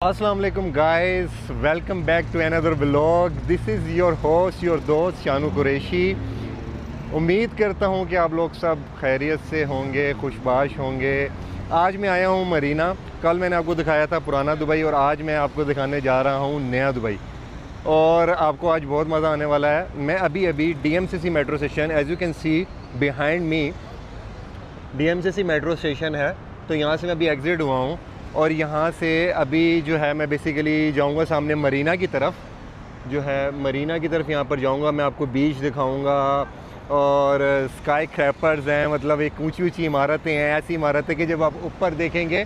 अस्सलाम वालेकुम guys, welcome back to another vlog. This is your host, your दोस्त शानू कुरैशी। उम्मीद करता हूँ कि आप लोग सब खैरियत से होंगे, खुशबाश होंगे। आज मैं आया हूँ मरीना। कल मैंने आपको दिखाया था पुराना दुबई और आज मैं आपको दिखाने जा रहा हूँ नया दुबई, और आपको आज बहुत मज़ा आने वाला है। मैं अभी DMCC metro station, as you can see behind me DMCC metro station है। तो यहाँ से मैं अभी एग्ज़िट हुआ हूँ और यहाँ से अभी जो है मैं बेसिकली जाऊँगा सामने मरीना की तरफ, जो है मरीना की तरफ यहाँ पर जाऊँगा। मैं आपको बीच दिखाऊँगा और स्काई क्रैपर्स हैं, मतलब एक ऊंची ऊंची इमारतें हैं। ऐसी इमारतें कि जब आप ऊपर देखेंगे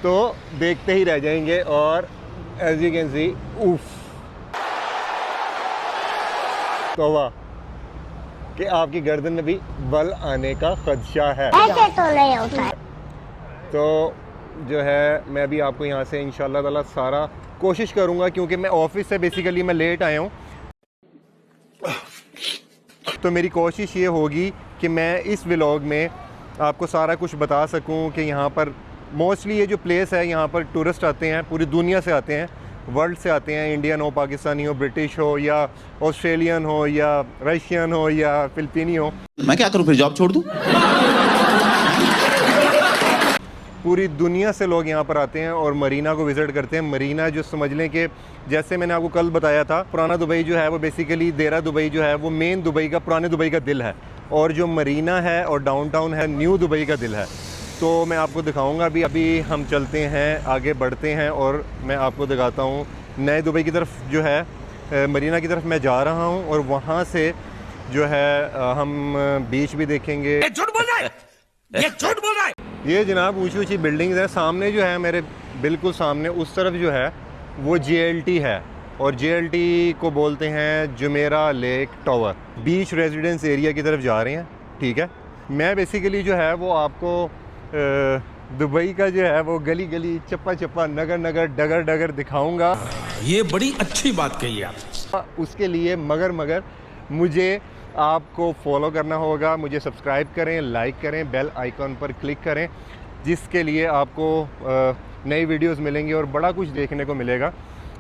तो देखते ही रह जाएंगे। और एज यू कैन सी, उफ तौबा कि आपकी गर्दन में भी बल आने का खदशा है। ऐसे तो नहीं होता है। तो जो है मैं अभी आपको यहाँ से इंशाल्लाह ताला सारा कोशिश करूँगा, क्योंकि मैं ऑफिस से बेसिकली मैं लेट आया हूँ। तो मेरी कोशिश ये होगी कि मैं इस व्लॉग में आपको सारा कुछ बता सकूँ कि यहाँ पर मोस्टली ये जो प्लेस है, यहाँ पर टूरिस्ट आते हैं, पूरी दुनिया से आते हैं, वर्ल्ड से आते हैं। इंडियन हो, पाकिस्तानी हो, ब्रिटिश हो या ऑस्ट्रेलियन हो या रशियन हो या फिलिपीनी हो। मैं क्या करूँ फिर, जॉब छोड़ दूँ? पूरी दुनिया से लोग यहाँ पर आते हैं और मरीना को विज़िट करते हैं। मरीना जो समझ लें कि जैसे मैंने आपको कल बताया था, पुराना दुबई जो है वो बेसिकली देरा दुबई जो है वो मेन दुबई का, पुराने दुबई का दिल है, और जो मरीना है और डाउनटाउन है न्यू दुबई का दिल है। तो मैं आपको दिखाऊंगा। अभी हम चलते हैं, आगे बढ़ते हैं और मैं आपको दिखाता हूँ नए दुबई की तरफ। जो है मरीना की तरफ मैं जा रहा हूँ और वहाँ से जो है हम बीच भी देखेंगे। झूठ बोल रहा है, ये झूठ बोल रहा है। ये जनाब ऊंची ऊंची बिल्डिंग्स हैं। सामने जो है मेरे बिल्कुल सामने उस तरफ जो है वो JLT है, और JLT को बोलते हैं जुमेरा लेक टावर। बीच रेजिडेंस एरिया की तरफ जा रहे हैं, ठीक है। मैं बेसिकली जो है वो आपको दुबई का जो है वो गली गली, चप्पा चप्पा, नगर नगर, डगर डगर दिखाऊंगा। ये बड़ी अच्छी बात कही आप। उसके लिए मगर मुझे आपको फॉलो करना होगा। मुझे सब्सक्राइब करें, लाइक करें, बेल आइकॉन पर क्लिक करें, जिसके लिए आपको नई वीडियोस मिलेंगी और बड़ा कुछ देखने को मिलेगा।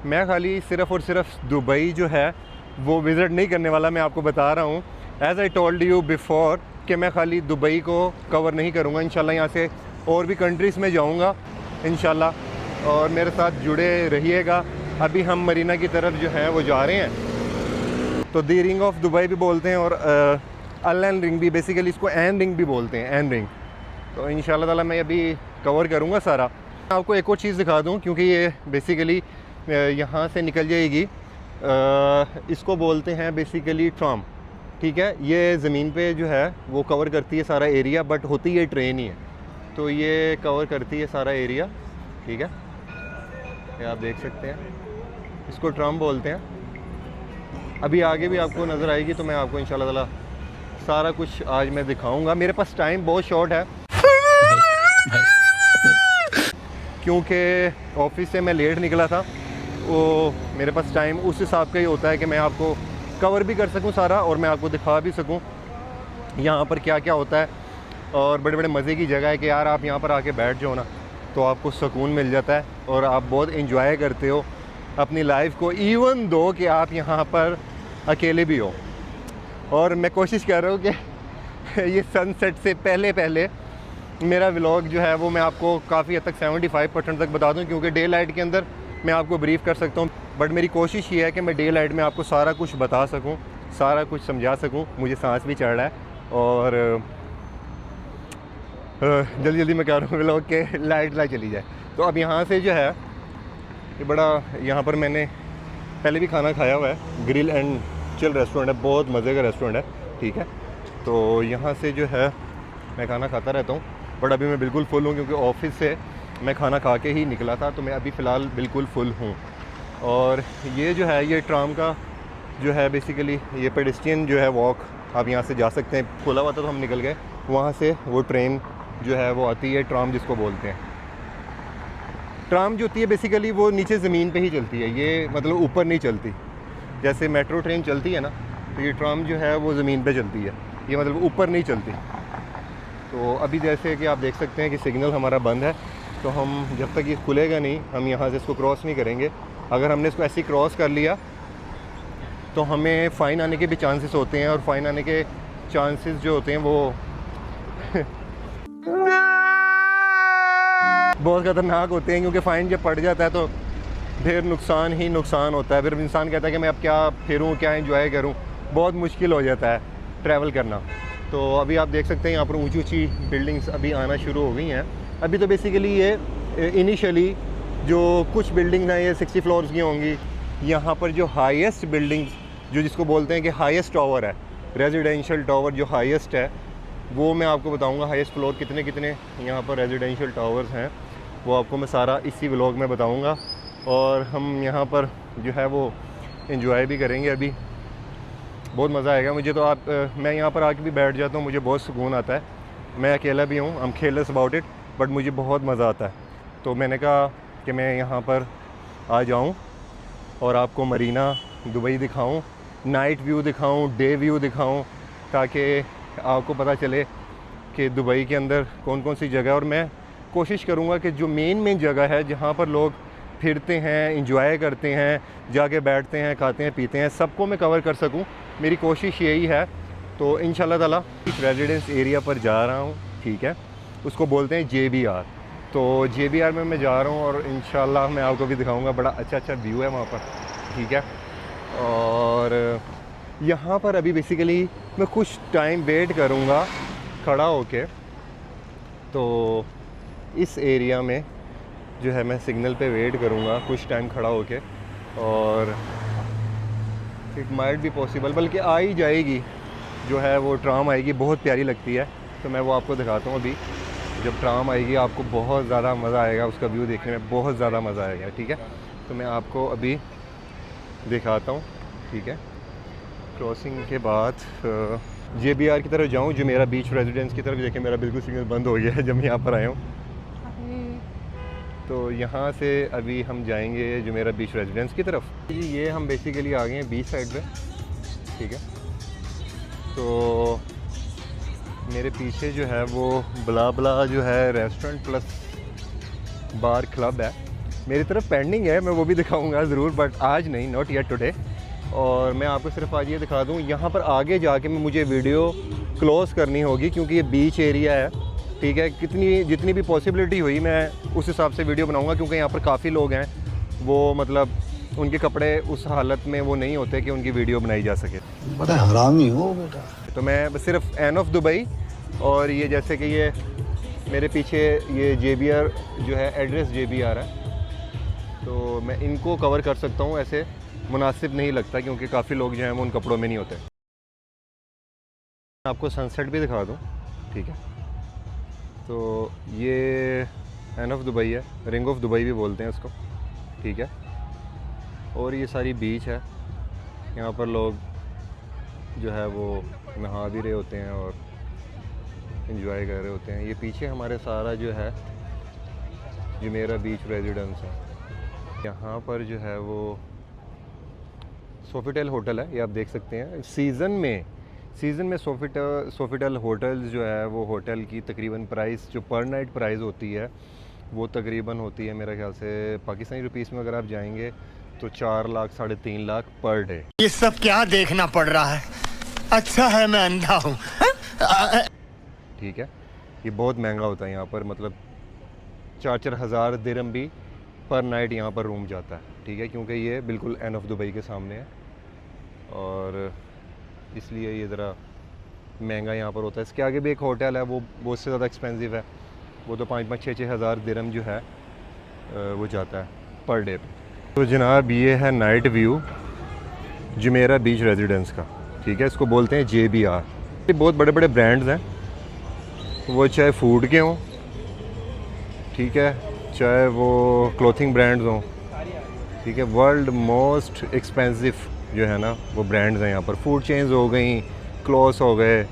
मैं खाली सिर्फ़ और सिर्फ दुबई जो है वो विज़िट नहीं करने वाला, मैं आपको बता रहा हूँ। As I told you before कि मैं खाली दुबई को कवर नहीं करूँगा। इंशाल्लाह यहाँ से और भी कंट्रीज़ में जाऊँगा इंशाल्लाह, और मेरे साथ जुड़े रहिएगा। अभी हम मरीना की तरफ जो है वो जा रहे हैं। तो दी रिंग ऑफ दुबई भी बोलते हैं और अल रिंग भी, बेसिकली इसको एन रिंग भी बोलते हैं, एन रिंग। तो इंशाल्लाह ताला मैं अभी कवर करूँगा सारा। आपको एक और चीज़ दिखा दूँ, क्योंकि ये बेसिकली यहाँ से निकल जाएगी। इसको बोलते हैं बेसिकली ट्राम, ठीक है। ये ज़मीन पे जो है वो कवर करती है सारा एरिया, बट होती ये ट्रेन ही है। तो ये कवर करती है सारा एरिया, ठीक है। ये आप देख सकते हैं, इसको ट्राम बोलते हैं। अभी आगे भी आपको नज़र आएगी, तो मैं आपको इंशाल्लाह ताला सारा कुछ आज मैं दिखाऊंगा। मेरे पास टाइम बहुत शॉर्ट है क्योंकि ऑफिस से मैं लेट निकला था। वो मेरे पास टाइम उस हिसाब का ही होता है कि मैं आपको कवर भी कर सकूं सारा, और मैं आपको दिखा भी सकूं यहाँ पर क्या क्या होता है। और बड़े बड़े मज़े की जगह है कि यार आप यहाँ पर आके बैठ जाओ ना, तो आपको सुकून मिल जाता है और आप बहुत इंजॉय करते हो अपनी लाइफ को, इवन दो कि आप यहाँ पर अकेले भी हो। और मैं कोशिश कर रहा हूँ कि ये सनसेट से पहले मेरा व्लॉग जो है वो मैं आपको काफ़ी हद तक 75% तक बता दूँ, क्योंकि डे लाइट के अंदर मैं आपको ब्रीफ कर सकता हूँ, बट मेरी कोशिश ये है कि मैं डे लाइट में आपको सारा कुछ बता सकूँ, सारा कुछ समझा सकूँ। मुझे सांस भी चढ़ रहा है और जल्दी मैं कह रहा हूँ व्लॉग के लाइट चली जाए। तो अब यहाँ से जो है ये बड़ा, यहाँ पर मैंने पहले भी खाना खाया हुआ है। ग्रिल एंड चिल रेस्टोरेंट है, बहुत मज़े का रेस्टोरेंट है, ठीक है। तो यहाँ से जो है मैं खाना खाता रहता हूँ, बट अभी मैं बिल्कुल फुल हूँ क्योंकि ऑफिस से मैं खाना खा के ही निकला था। तो मैं अभी फ़िलहाल बिल्कुल फुल हूँ। और ये जो है ये ट्राम का जो है बेसिकली ये पेडेस्ट्रियन जो है वॉक, आप यहाँ से जा सकते हैं। खुला हुआ था तो हम निकल गए। वहाँ से वो ट्रेन जो है वो आती है, ट्राम जिसको बोलते हैं। ट्राम जो होती है बेसिकली वो नीचे ज़मीन पे ही चलती है, ये मतलब ऊपर नहीं चलती। जैसे मेट्रो ट्रेन चलती है ना, तो ये ट्राम जो है वो ज़मीन पे चलती है, ये मतलब ऊपर नहीं चलती। तो अभी जैसे कि आप देख सकते हैं कि सिग्नल हमारा बंद है, तो हम जब तक ये खुलेगा नहीं हम यहाँ से इसको क्रॉस नहीं करेंगे। अगर हमने इसको ऐसे ही क्रॉस कर लिया तो हमें फ़ाइन आने के भी चांसेस होते हैं, और फ़ाइन आने के चांसेस जो होते हैं वो बहुत ख़तरनाक होते हैं, क्योंकि फ़ाइन जब पड़ जाता है तो फिर नुकसान ही नुकसान होता है। फिर इंसान कहता है कि मैं अब क्या फिरूं, क्या एंजॉय करूं, बहुत मुश्किल हो जाता है ट्रैवल करना। तो अभी आप देख सकते हैं यहाँ पर ऊंची ऊंची बिल्डिंग्स अभी आना शुरू हो गई हैं। अभी तो बेसिकली ये इनिशियली जो कुछ बिल्डिंग हैं ये 60 फ्लोर्स की होंगी। यहाँ पर जो हाईएस्ट बिल्डिंग्स, जो जिसको बोलते हैं कि हाईएस्ट टावर है, रेजिडेंशियल टावर जो हाईएस्ट है, वो मैं आपको बताऊँगा हाईएस्ट फ्लोर कितने कितने यहाँ पर रेजिडेंशियल टावर्स हैं, वो आपको मैं सारा इसी व्लॉग में बताऊँगा। और हम यहाँ पर जो है वो एंजॉय भी करेंगे। अभी बहुत मज़ा आएगा मुझे तो। मैं यहाँ पर आके भी बैठ जाता हूँ, मुझे बहुत सुकून आता है। मैं अकेला भी हूँ, I am careless about it, but मुझे बहुत मज़ा आता है। तो मैंने कहा कि मैं यहाँ पर आ जाऊँ और आपको मरीना दुबई दिखाऊँ, नाइट व्यू दिखाऊँ, डे व्यू दिखाऊँ, ताकि आपको पता चले कि दुबई के अंदर कौन कौन सी जगह है। और मैं कोशिश करूँगा कि जो मेन जगह है जहाँ पर लोग फिरते हैं, इंजॉय करते हैं, जाके बैठते हैं, खाते हैं, पीते हैं, सबको मैं कवर कर सकूं, मेरी कोशिश यही है। तो इंशाल्लाह ताला इस रेजिडेंस एरिया पर जा रहा हूं, ठीक है, उसको बोलते हैं JBR। तो JBR में मैं जा रहा हूं और इंशाल्लाह मैं आपको भी दिखाऊंगा। बड़ा अच्छा व्यू है वहाँ पर, ठीक है। और यहाँ पर अभी बेसिकली मैं कुछ टाइम वेट करूँगा खड़ा होके। तो इस एरिया में जो है मैं सिग्नल पे वेट करूँगा कुछ टाइम खड़ा होके, और इट माइट बी पॉसिबल, बल्कि आ ही जाएगी जो है वो ट्राम आएगी, बहुत प्यारी लगती है। तो मैं वो आपको दिखाता हूँ अभी। जब ट्राम आएगी आपको बहुत ज़्यादा मज़ा आएगा, उसका व्यू देखने में बहुत ज़्यादा मज़ा आएगा, ठीक है। तो मैं आपको अभी दिखाता हूँ, ठीक है। क्रॉसिंग के बाद JBR की तरफ जाऊँ, जो मेरा बीच रेजिडेंस की तरफ। देखें मेरा बिल्कुल सिग्नल बंद हो गया है जब मैं यहाँ पर आया हूँ। तो यहाँ से अभी हम जाएंगे जो मेरा बीच रेजिडेंस की तरफ। ये हम बेसिकली आ गए हैं बीच साइड पे, ठीक है। तो मेरे पीछे जो है वो ब्ला ब्ला जो है रेस्टोरेंट प्लस बार क्लब है, मेरी तरफ पेंडिंग है, मैं वो भी दिखाऊंगा ज़रूर, बट आज नहीं, नॉट येट टुडे। और मैं आपको सिर्फ आज ये दिखा दूँ, यहाँ पर आगे जाके मुझे वीडियो क्लोज़ करनी होगी, क्योंकि ये बीच एरिया है, ठीक है। जितनी भी पॉसिबिलिटी हुई मैं उस हिसाब से वीडियो बनाऊंगा, क्योंकि यहाँ पर काफ़ी लोग हैं, वो मतलब उनके कपड़े उस हालत में वो नहीं होते कि उनकी वीडियो बनाई जा सके। बड़ा हरामी हो बेटा। तो मैं बस सिर्फ एन ऑफ दुबई और ये जैसे कि ये मेरे पीछे ये JBR जो है एड्रेस JBR है, तो मैं इनको कवर कर सकता हूँ। ऐसे मुनासिब नहीं लगता, क्योंकि काफ़ी लोग जो हैं वो उन कपड़ों में नहीं होते। आपको सनसेट भी दिखा दूँ, ठीक है। तो ये एन ऑफ दुबई है, रिंग ऑफ दुबई भी बोलते हैं उसको, ठीक है। और ये सारी बीच है, यहाँ पर लोग जो है वो नहा भी रहे होते हैं और एंजॉय कर रहे होते हैं। ये पीछे हमारे सारा जो है जो मेरा बीच रेजिडेंस है, यहाँ पर जो है वो सोफिटेल होटल है, ये आप देख सकते हैं। सीज़न में सोफिटेल होटल्स जो है वो होटल की तकरीबन प्राइस जो पर नाइट प्राइस होती है वो तकरीबन होती है मेरे ख्याल से पाकिस्तानी रुपीस में अगर आप जाएंगे तो 4 लाख 3.5 लाख पर डे। ये सब क्या देखना पड़ रहा है? अच्छा है मैं अंधा हूँ। ठीक है, ये बहुत महंगा होता है यहाँ पर, मतलब 4-4 हज़ार दिरहम भी पर नाइट यहाँ पर रूम जाता है, ठीक है, क्योंकि ये बिल्कुल एन ऑफ दुबई के सामने है और इसलिए ये ज़रा महंगा यहाँ पर होता है। इसके आगे भी एक होटल है, वो उससे ज़्यादा एक्सपेंसिव है, वो तो 5-6 हज़ार दिरहम जो है वो जाता है पर डे पे। तो जनाब ये है night view Jumeirah beach residence का, ठीक है, इसको बोलते हैं JBR। ये बहुत बड़े बड़े ब्रांड्स हैं, वो चाहे फूड के हों, ठीक है, चाहे वो क्लोथिंग ब्रांड्स हों, ठीक है। वर्ल्ड मोस्ट एक्सपेंसिव जो है ना वो ब्रांड्स हैं यहाँ पर। फूड चेन्स हो गई, क्लॉथ्स हो गए,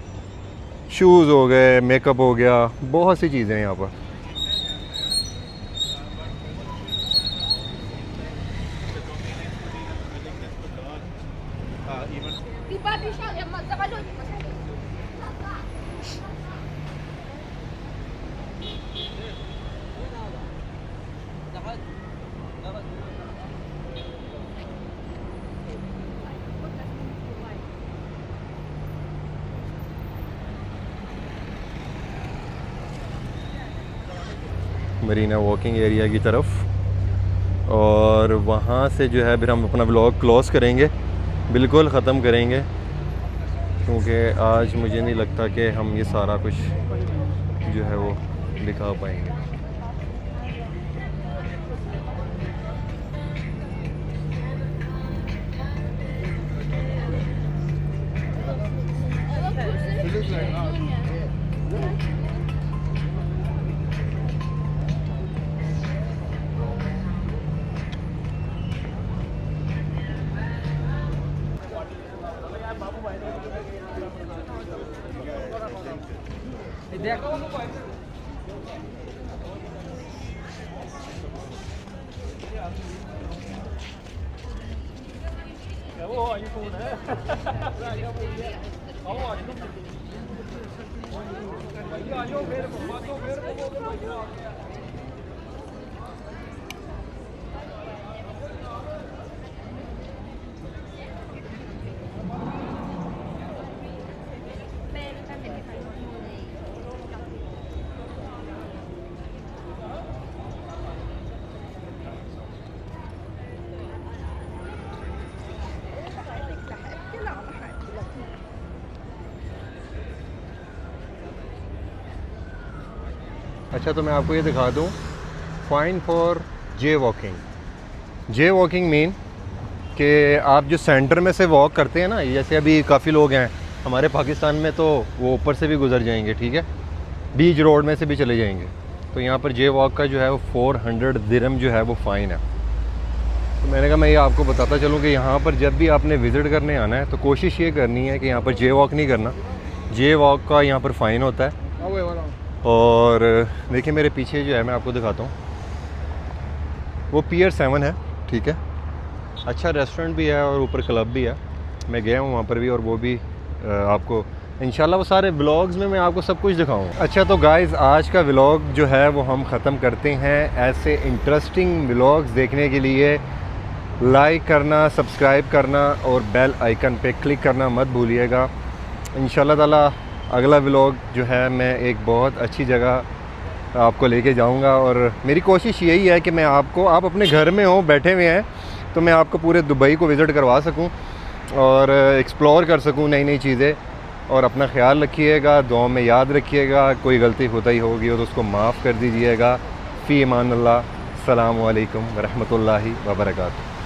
शूज़ हो गए, मेकअप हो गया, बहुत सी चीज़ें हैं यहाँ पर। मरीना वॉकिंग एरिया की तरफ, और वहाँ से जो है फिर हम अपना व्लॉग क्लोज़ करेंगे, बिल्कुल ख़त्म करेंगे, क्योंकि आज मुझे नहीं लगता कि हम ये सारा कुछ जो है वो दिखा पाएंगे। अच्छा, तो मैं आपको ये दिखा दूँ, fine for J walking. J walking mean कि आप जो सेंटर में से वॉक करते हैं ना, जैसे अभी काफ़ी लोग हैं हमारे पाकिस्तान में, तो वो ऊपर से भी गुजर जाएंगे, ठीक है, बीच रोड में से भी चले जाएंगे। तो यहाँ पर जे वॉक का जो है वो 400 दिरहम जो है वो फ़ाइन है। तो मैंने कहा मैं ये आपको बताता चलूँ कि यहाँ पर जब भी आपने विज़िट करने आना है तो कोशिश ये करनी है कि यहाँ पर जे वॉक नहीं करना। जे वॉक का यहाँ पर फ़ाइन होता है। और देखिए मेरे पीछे जो है, मैं आपको दिखाता हूँ, वो पियर 7 है, ठीक है, अच्छा रेस्टोरेंट भी है और ऊपर क्लब भी है। मैं गया हूँ वहाँ पर भी, और वो भी आपको इंशाल्लाह वो सारे व्लॉग्स में मैं आपको सब कुछ दिखाऊँ। अच्छा, तो गाइज़ आज का व्लॉग जो है वो हम ख़त्म करते हैं। ऐसे इंटरेस्टिंग व्लॉग्स देखने के लिए लाइक करना, सब्सक्राइब करना और बेल आइकन पे क्लिक करना मत भूलिएगा। इंशाल्लाह ताला अगला व्लॉग जो है मैं एक बहुत अच्छी जगह आपको लेके जाऊंगा, और मेरी कोशिश यही है कि मैं आपको, आप अपने घर में हो, बैठे हुए हैं, तो मैं आपको पूरे दुबई को विज़िट करवा सकूं और एक्सप्लोर कर सकूं नई नई चीज़ें। और अपना ख्याल रखिएगा, दुआ में याद रखिएगा, कोई गलती होता ही होगी तो उसको माफ़ कर दीजिएगा। फ़ी अमान अल्लाह। अस्सलामु अलैकुम व रहमतुल्लाहि व बरकातुहू।